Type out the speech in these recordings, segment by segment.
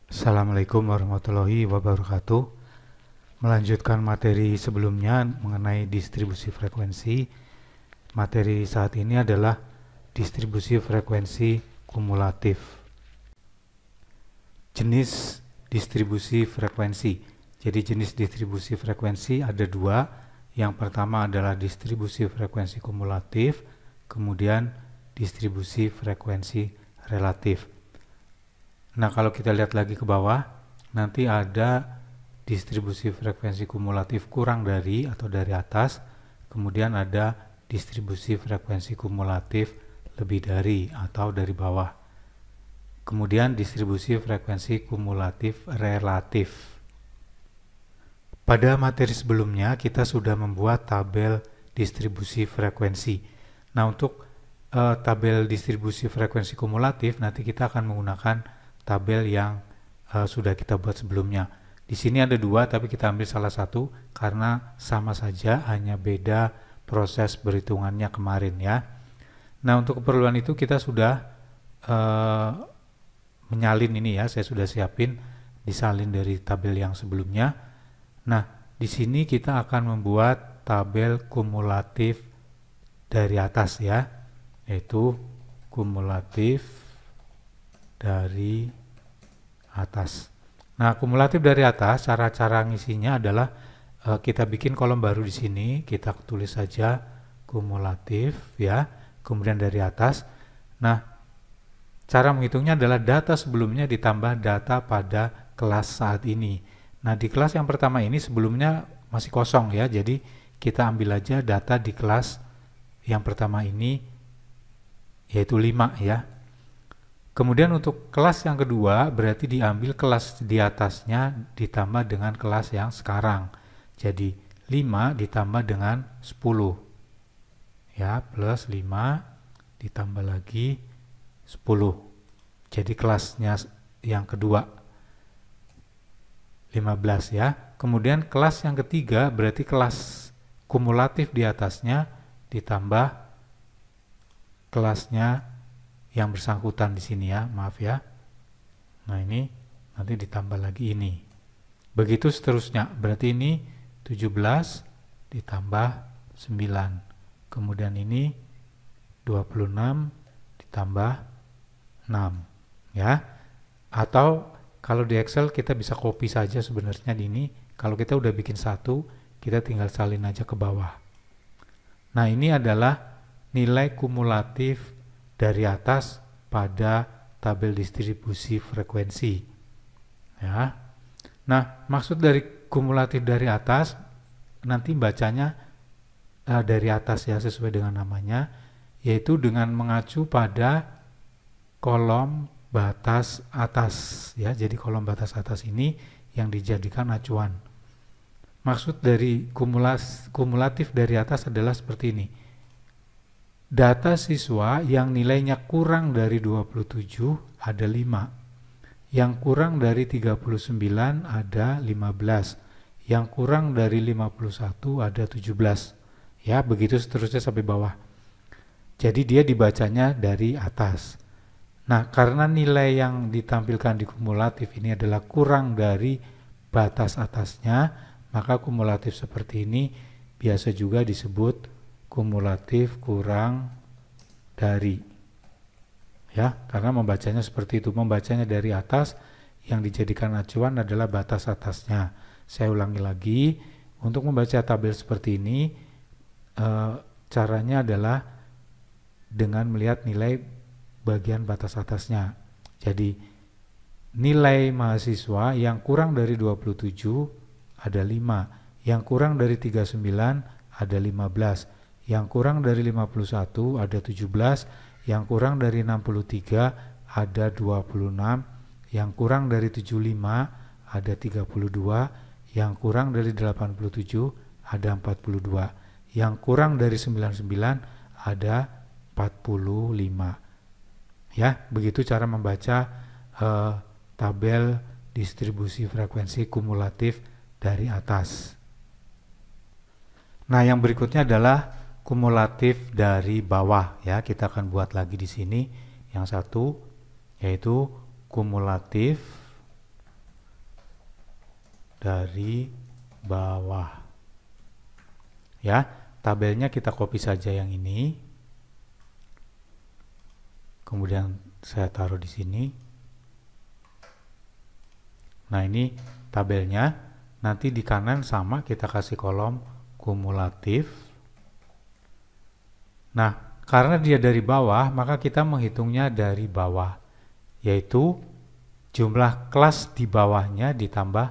Assalamualaikum warahmatullahi wabarakatuh. Melanjutkan materi sebelumnya mengenai distribusi frekuensi. Materi saat ini adalah distribusi frekuensi kumulatif. Jenis distribusi frekuensi. Jadi jenis distribusi frekuensi ada dua. Yang pertama adalah distribusi frekuensi kumulatif, kemudian distribusi frekuensi relatif. Nah, kalau kita lihat lagi ke bawah, nanti ada distribusi frekuensi kumulatif kurang dari atau dari atas, kemudian ada distribusi frekuensi kumulatif lebih dari atau dari bawah. Kemudian distribusi frekuensi kumulatif relatif. Pada materi sebelumnya kita sudah membuat tabel distribusi frekuensi. Nah, untuk tabel distribusi frekuensi kumulatif nanti kita akan menggunakan tabel yang sudah kita buat sebelumnya. Di sini ada dua, tapi kita ambil salah satu karena sama saja, hanya beda proses berhitungannya kemarin ya. Nah, untuk keperluan itu kita sudah menyalin ini ya, saya sudah siapin disalin dari tabel yang sebelumnya. Nah, di sini kita akan membuat tabel kumulatif dari atas ya, yaitu kumulatif dari atas. Nah, kumulatif dari atas, cara-cara ngisinya adalah kita bikin kolom baru di sini, kita tulis saja kumulatif ya, kemudian dari atas. Nah, cara menghitungnya adalah data sebelumnya ditambah data pada kelas saat ini. Nah, di kelas yang pertama ini sebelumnya masih kosong ya, jadi kita ambil aja data di kelas yang pertama ini, yaitu 5 ya. Kemudian untuk kelas yang kedua berarti diambil kelas di atasnya ditambah dengan kelas yang sekarang. Jadi 5 ditambah dengan 10. Ya, plus 5 ditambah lagi 10. Jadi kelasnya yang kedua 15 ya. Kemudian kelas yang ketiga berarti kelas kumulatif di atasnya ditambah kelasnya yang bersangkutan di sini ya, maaf ya. Nah, ini nanti ditambah lagi ini. Begitu seterusnya. Berarti ini 17 ditambah 9. Kemudian ini 26 ditambah 6 ya. Atau kalau di Excel kita bisa copy saja sebenarnya di ini. Kalau kita udah bikin satu, kita tinggal salin aja ke bawah. Nah, ini adalah nilai kumulatif dari atas pada tabel distribusi frekuensi ya. Nah, maksud dari kumulatif dari atas nanti bacanya dari atas ya, sesuai dengan namanya, yaitu dengan mengacu pada kolom batas atas ya. Jadi kolom batas atas ini yang dijadikan acuan. Maksud dari kumulatif dari atas adalah seperti ini. Data siswa yang nilainya kurang dari 27 ada 5. Yang kurang dari 39 ada 15. Yang kurang dari 51 ada 17. Ya, begitu seterusnya sampai bawah. Jadi dia dibacanya dari atas. Nah, karena nilai yang ditampilkan di kumulatif ini adalah kurang dari batas atasnya, maka kumulatif seperti ini biasa juga disebut kumulatif kurang dari ya, karena membacanya seperti itu. Membacanya dari atas, yang dijadikan acuan adalah batas atasnya. Saya ulangi lagi, untuk membaca tabel seperti ini caranya adalah dengan melihat nilai bagian batas atasnya. Jadi nilai mahasiswa yang kurang dari 27 ada 5, yang kurang dari 39 ada 15, yang kurang dari 51 ada 17, yang kurang dari 63 ada 26, yang kurang dari 75 ada 32, yang kurang dari 87 ada 42, yang kurang dari 99 ada 45. Ya, begitu cara membaca tabel distribusi frekuensi kumulatif dari atas. Nah, yang berikutnya adalah kumulatif dari bawah ya. Kita akan buat lagi di sini yang satu, yaitu kumulatif dari bawah. Ya, tabelnya kita copy saja yang ini. Kemudian saya taruh di sini. Nah, ini tabelnya. Nanti di kanan sama kita kasih kolom kumulatif. Nah, karena dia dari bawah, maka kita menghitungnya dari bawah, yaitu jumlah kelas di bawahnya ditambah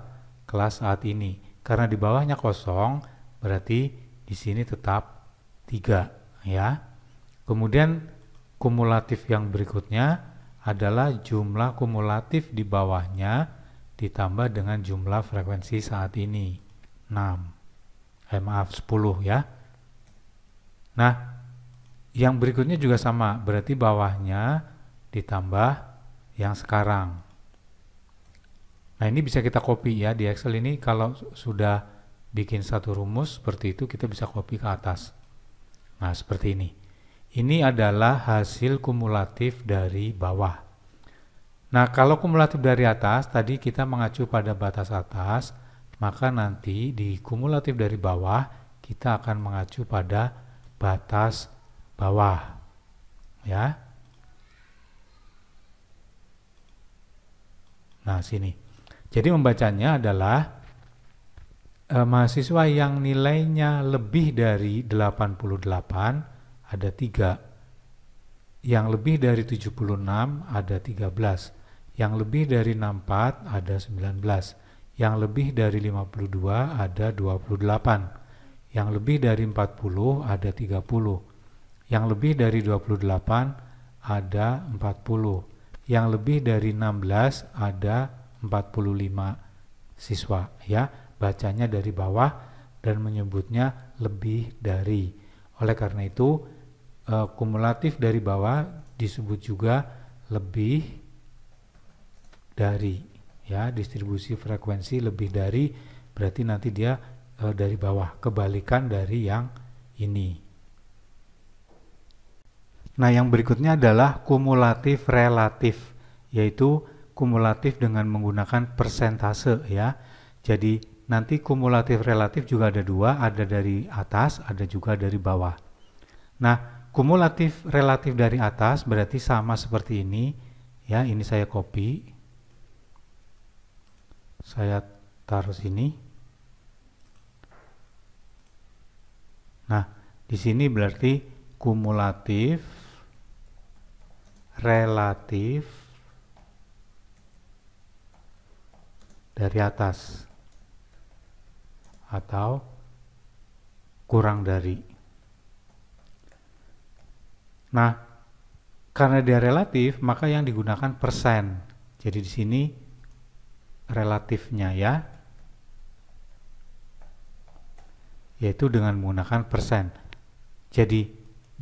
kelas saat ini. Karena di bawahnya kosong, berarti di sini tetap 3, ya. Kemudian kumulatif yang berikutnya adalah jumlah kumulatif di bawahnya ditambah dengan jumlah frekuensi saat ini, 10 ya. Nah, yang berikutnya juga sama, berarti bawahnya ditambah yang sekarang. Nah, ini bisa kita copy ya di Excel ini. Kalau sudah bikin satu rumus seperti itu, kita bisa copy ke atas. Nah, seperti ini. Ini adalah hasil kumulatif dari bawah. Nah, kalau kumulatif dari atas, tadi kita mengacu pada batas atas, maka nanti di kumulatif dari bawah, kita akan mengacu pada batas bawah. Ya. Nah, sini. Jadi membacanya adalah mahasiswa yang nilainya lebih dari 88 ada 3. Yang lebih dari 76 ada 13. Yang lebih dari 64 ada 19. Yang lebih dari 52 ada 28. Yang lebih dari 40 ada 30. Yang lebih dari 28 ada 40. Yang lebih dari 16 ada 45 siswa, ya. Bacanya dari bawah dan menyebutnya lebih dari. Oleh karena itu, kumulatif dari bawah disebut juga lebih dari, ya. Distribusi frekuensi lebih dari berarti nanti dia dari bawah, kebalikan dari yang ini. Nah, yang berikutnya adalah kumulatif relatif, yaitu kumulatif dengan menggunakan persentase, ya. Jadi nanti kumulatif relatif juga ada 2, ada dari atas, ada juga dari bawah. Nah, kumulatif relatif dari atas berarti sama seperti ini, ya. Ini saya copy. Saya taruh sini. Nah, di sini berarti kumulatif relatif dari atas atau kurang dari. Nah, karena dia relatif, maka yang digunakan persen. Jadi di sini relatifnya, ya, yaitu dengan menggunakan persen. Jadi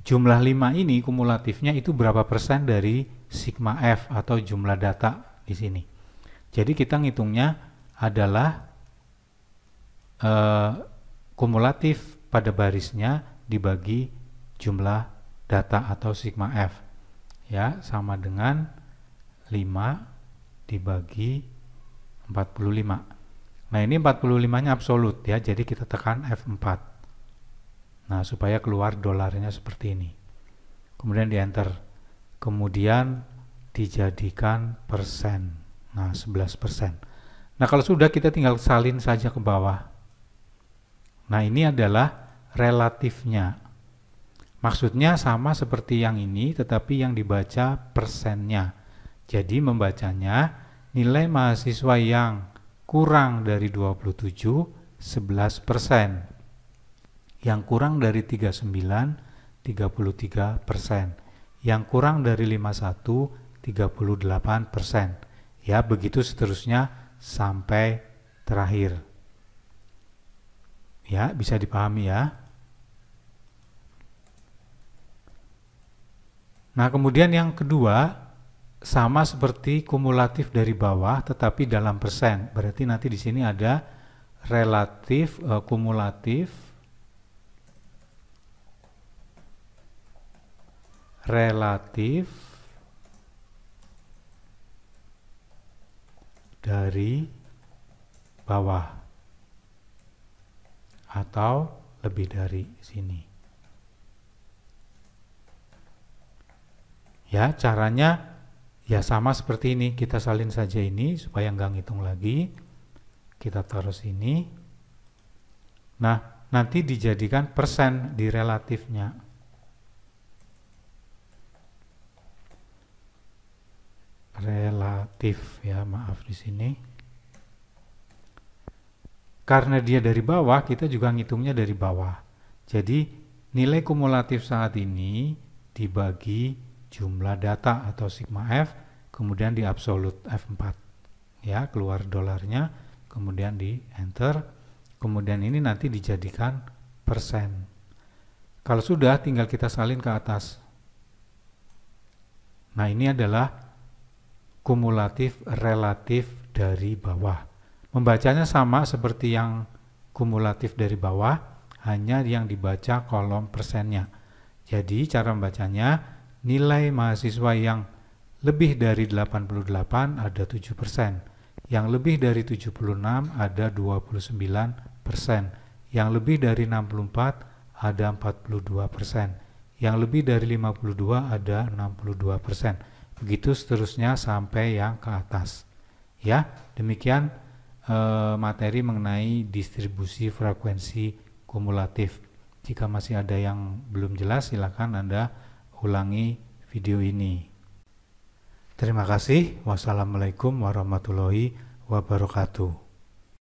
jumlah 5 ini kumulatifnya itu berapa persen dari sigma F atau jumlah data di sini. Jadi kita ngitungnya adalah kumulatif pada barisnya dibagi jumlah data atau sigma F, ya, sama dengan 5 dibagi 45. Nah, ini 45-nya absolut, ya, jadi kita tekan F4. Nah, supaya keluar dolarnya seperti ini. Kemudian di enter. Kemudian dijadikan persen. Nah, 11%. Nah, kalau sudah kita tinggal salin saja ke bawah. Nah, ini adalah relatifnya. Maksudnya sama seperti yang ini, tetapi yang dibaca persennya. Jadi membacanya nilai mahasiswa yang kurang dari 27, 11%. Yang kurang dari 39, 33%. Yang kurang dari 51, 38%. Ya, begitu seterusnya sampai terakhir. Ya, bisa dipahami, ya. Nah, kemudian yang kedua sama seperti kumulatif dari bawah tetapi dalam persen. Berarti nanti di sini ada relatif kumulatif relatif dari bawah atau lebih dari sini. Ya, caranya ya sama seperti ini, kita salin saja ini supaya nggak ngitung lagi. Kita taruh sini. Nah, nanti dijadikan persen di relatifnya. Relatif ya, maaf di sini. Karena dia dari bawah, kita juga ngitungnya dari bawah. Jadi, nilai kumulatif saat ini dibagi jumlah data atau sigma F, kemudian di absolut F4. Ya, keluar dolarnya, kemudian di enter, kemudian ini nanti dijadikan persen. Kalau sudah, tinggal kita salin ke atas. Nah, ini adalah kumulatif relatif dari bawah. Membacanya sama seperti yang kumulatif dari bawah, hanya yang dibaca kolom persennya. Jadi, cara membacanya, nilai mahasiswa yang lebih dari 88 ada 7%, yang lebih dari 76 ada 29%, yang lebih dari 64 ada 42%, yang lebih dari 52 ada 62%. Begitu seterusnya sampai yang ke atas. Ya, demikian materi mengenai distribusi frekuensi kumulatif. Jika masih ada yang belum jelas, silakan Anda ulangi video ini. Terima kasih. Wassalamualaikum warahmatullahi wabarakatuh.